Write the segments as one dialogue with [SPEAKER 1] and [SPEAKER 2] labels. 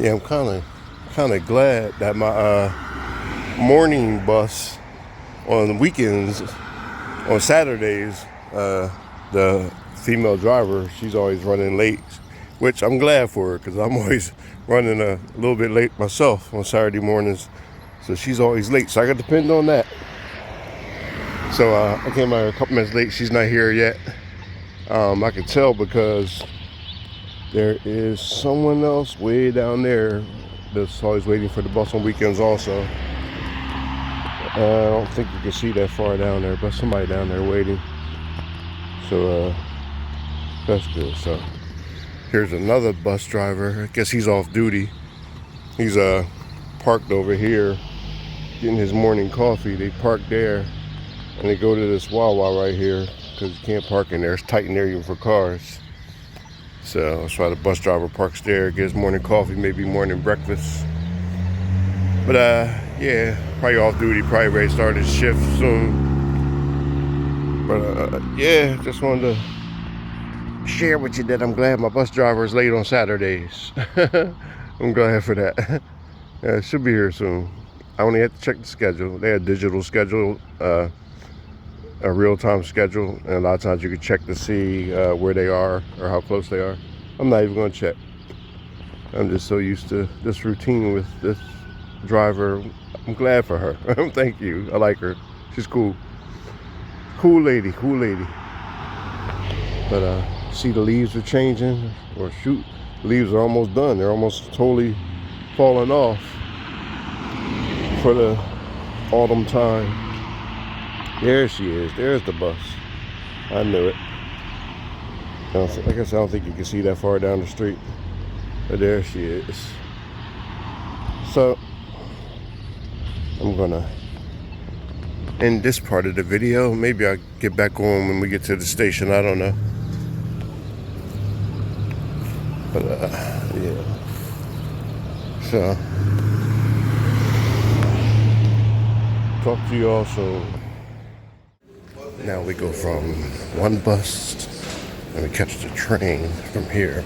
[SPEAKER 1] Yeah, I'm kind of glad that my morning bus on the weekends, on Saturdays, the female driver, she's always running late, which I'm glad for her because I'm always running a little bit late myself on Saturday mornings. So she's always late, so I got to depend on that. So I came out a couple minutes late. She's not here yet. I can tell because there is someone else way down there that's always waiting for the bus on weekends also. I don't think you can see that far down there, but somebody down there waiting. So that's good. So here's another bus driver. I guess he's off duty. He's parked over here getting his morning coffee. They park there and they go to this Wawa right here because you can't park in there. It's tight in there even for cars. So that's why the bus driver parks there, gets morning coffee, maybe morning breakfast. But yeah, probably off duty, probably ready to start his shift soon. But yeah, just wanted to share with you that I'm glad my bus driver is late on Saturdays. I'm glad for that. Yeah, it should be here soon. I only have to check the schedule. They have a digital schedule, a real-time schedule, and a lot of times you can check to see where they are or how close they are. I'm not even going to check. I'm just so used to this routine with this driver. I'm glad for her. Thank you. I like her. She's cool. Cool lady. But see, the leaves are changing, or shoot, the leaves are almost done. They're almost totally falling off for the autumn time. There she is. There's the bus. I knew it. I guess I don't think you can see that far down the street. But there she is. So I'm gonna end this part of the video. Maybe I'll get back on when we get to the station. I don't know. But yeah. So talk to you all soon. Now we go from one bus and we catch the train from here.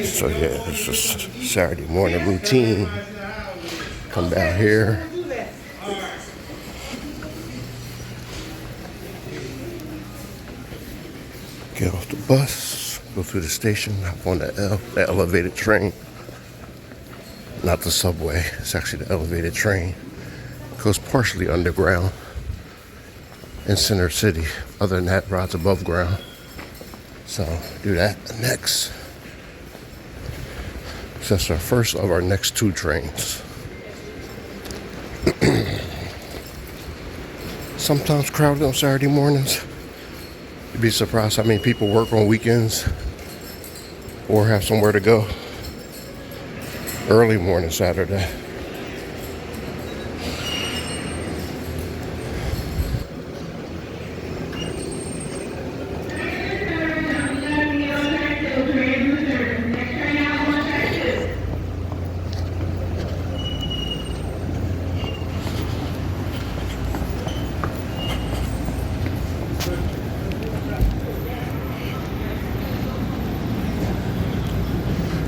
[SPEAKER 1] So yeah, it's just Saturday morning routine. Come down here. Get off the bus, go through the station, hop on the elevated train. Not the subway, it's actually the elevated train. It goes partially underground in Center City. Other than that, rides above ground. So do that next. So that's our first of our next two trains. Sometimes crowded on Saturday mornings. You'd be surprised how many people work on weekends or have somewhere to go. Early morning Saturday.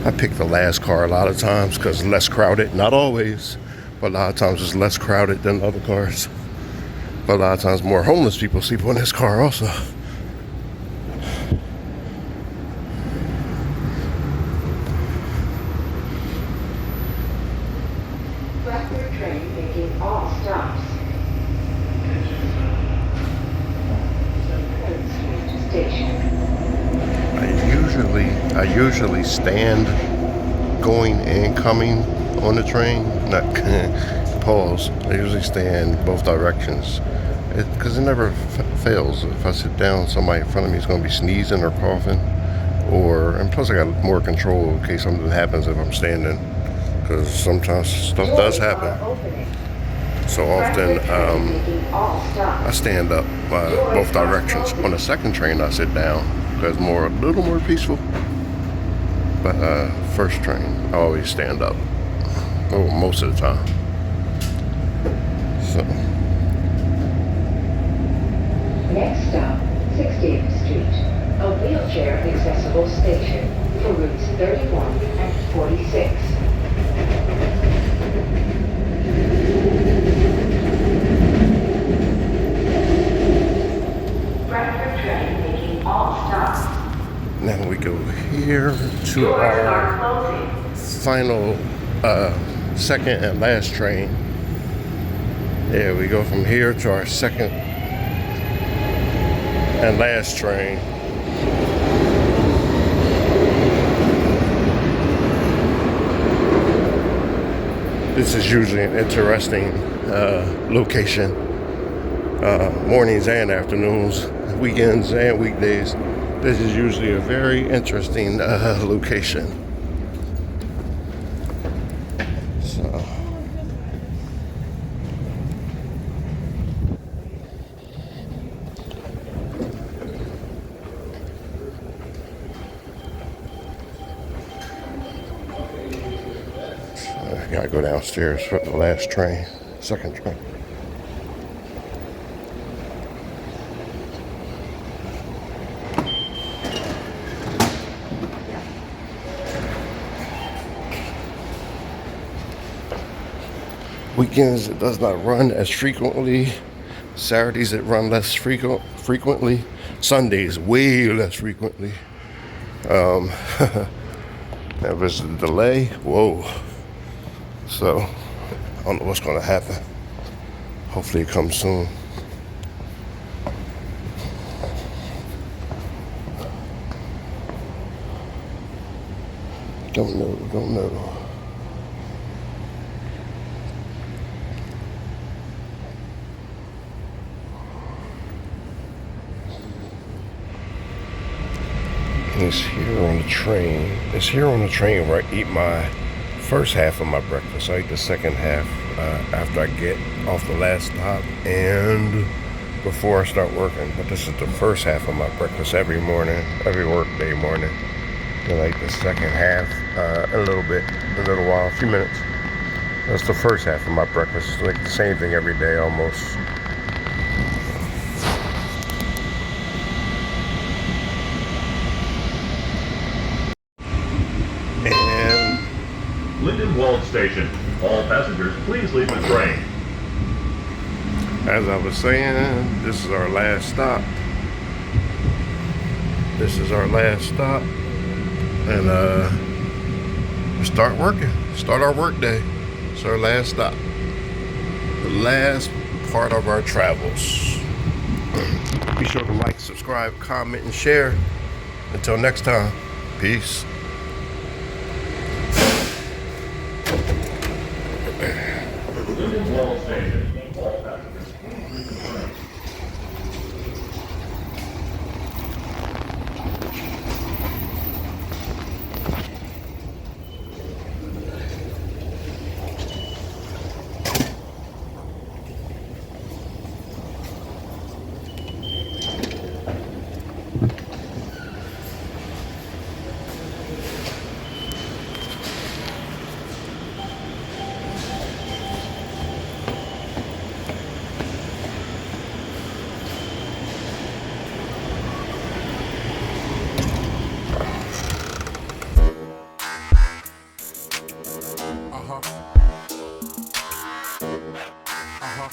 [SPEAKER 1] I pick the last car a lot of times because it's less crowded. Not always, but a lot of times it's less crowded than other cars. But a lot of times more homeless people sleep on this car also.
[SPEAKER 2] Blackbird train making all stops. Station.
[SPEAKER 1] I usually stand going and coming on the train, not pause. I usually stand both directions because it never fails. If I sit down, somebody in front of me is going to be sneezing or coughing, and plus I got more control in case something happens if I'm standing, because sometimes stuff does happen. So often I stand up both directions. On the second train I sit down because a little more peaceful. But first train I always stand up. Oh, most of the time. So
[SPEAKER 2] Next stop, 60th Street, a wheelchair accessible station for routes 31 and 46. Bradford train making all stops.
[SPEAKER 1] now we go here to
[SPEAKER 2] Doors are
[SPEAKER 1] our
[SPEAKER 2] closing.
[SPEAKER 1] final second and last train. Yeah, we go from here to our second and last train. This is usually an interesting location. Mornings and afternoons, weekends and weekdays. This is usually a very interesting location. So. I gotta go downstairs for the last train, second train. Weekends it does not run as frequently. Saturdays it run less frequently. Sundays way less frequently. There was a delay. Whoa. So I don't know what's gonna happen. Hopefully it comes soon. Don't know. It's here on the train. It's here on the train where I eat my first half of my breakfast. I eat the second half after I get off the last stop and before I start working. But this is the first half of my breakfast every morning, every work day morning. Then I eat the second half a little while, a few minutes. That's the first half of my breakfast. It's like the same thing every day almost. And
[SPEAKER 3] Lindenwald Station. All passengers, please leave the train.
[SPEAKER 1] as I was saying, this is our last stop. This is our last stop. And we start working. Start our work day. It's our last stop. The last part of our travels. Be sure to like, subscribe, comment, and share. Until next time, peace.
[SPEAKER 3] Lindenwald Station. All passengers, please leave the train.
[SPEAKER 1] Uh-huh.